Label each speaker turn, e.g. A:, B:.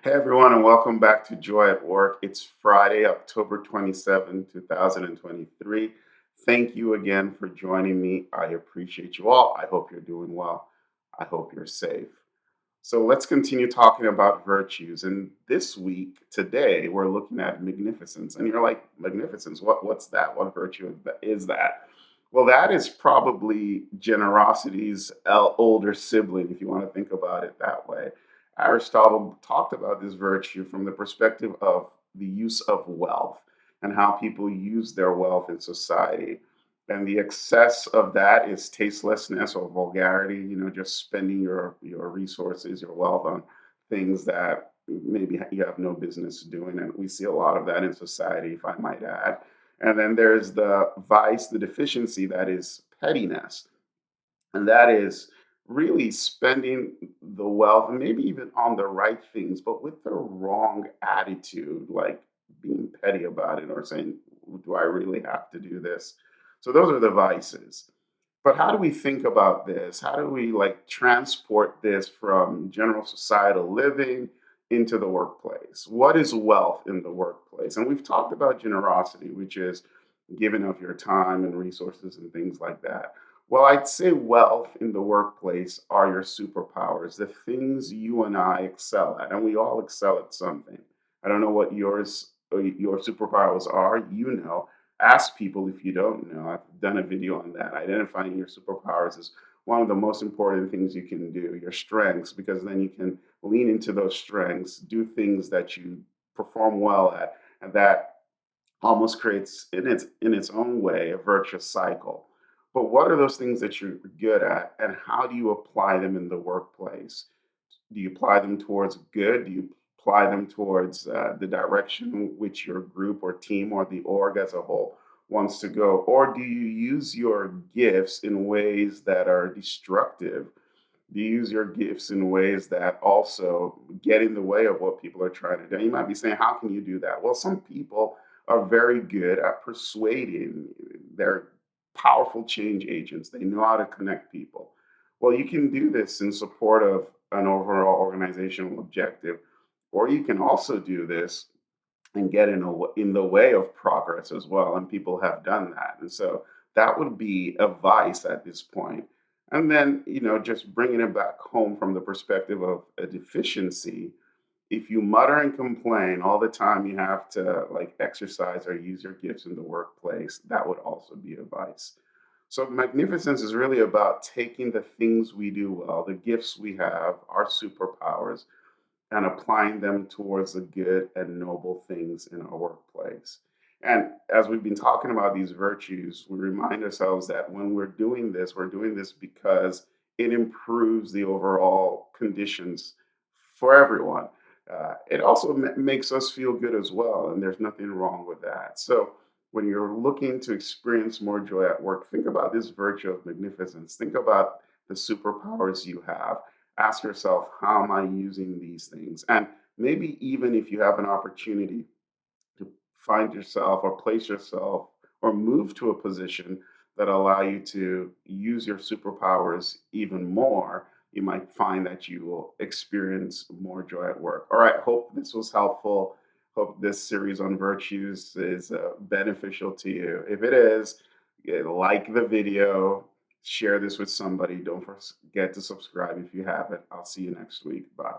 A: Hey everyone, and welcome back to Joy at Work. It's Friday, October 27, 2023. Thank you again for joining me. I appreciate you all. I hope you're doing well. I hope you're safe. So let's continue talking about virtues. And this week, today, we're looking at magnificence. And you're like, magnificence, what's that? What virtue is that? Well, that is probably generosity's older sibling, if you want to think about it that way. Aristotle talked about this virtue from the perspective of the use of wealth and how people use their wealth in society. And the excess of that is tastelessness or vulgarity, just spending your resources, your wealth on things that maybe you have no business doing. And we see a lot of that in society, if I might add. And then there's the vice, the deficiency that is pettiness, and that is really spending the wealth and maybe even on the right things, but with the wrong attitude, like being petty about it or saying, do I really have to do this? So those are the vices. But how do we think about this? How do we like transport this from general societal living into the workplace? What is wealth in the workplace? And we've talked about generosity, which is giving of your time and resources and things like that. Well, I'd say wealth in the workplace are your superpowers, the things you and I excel at, and we all excel at something. I don't know what your superpowers are. Ask people if you don't know. I've done a video on that. Identifying your superpowers is one of the most important things you can do, your strengths, because then you can lean into those strengths, do things that you perform well at, and that almost creates in its own way a virtuous cycle. But what are those things that you're good at, and how do you apply them in the workplace? Do you apply them towards good? Do you apply them towards the direction which your group or team or the org as a whole wants to go? Or do you use your gifts in ways that are destructive? Do you use your gifts in ways that also get in the way of what people are trying to do? You might be saying, how can you do that? Well, some people are very good at persuading. They're powerful change agents. They know how to connect people. Well, you can do this in support of an overall organizational objective, or you can also do this and get in the way of progress as well. And people have done that. And so that would be a vice at this point. And then, just bringing it back home from the perspective of a deficiency, if you mutter and complain all the time, you have to like exercise or use your gifts in the workplace, that would also be a vice. So, magnificence is really about taking the things we do well, the gifts we have, our superpowers, and applying them towards the good and noble things in our workplace. And as we've been talking about these virtues, we remind ourselves that when we're doing this because it improves the overall conditions for everyone. It also makes us feel good as well, and there's nothing wrong with that. So, when you're looking to experience more joy at work, think about this virtue of magnificence. Think about the superpowers you have. Ask yourself, how am I using these things? And maybe even if you have an opportunity to find yourself or place yourself or move to a position that allow you to use your superpowers even more, you might find that you will experience more joy at work. All right, hope this was helpful. Hope this series on virtues is beneficial to you. If it is, like the video, share this with somebody. Don't forget to subscribe if you haven't. I'll see you next week. Bye.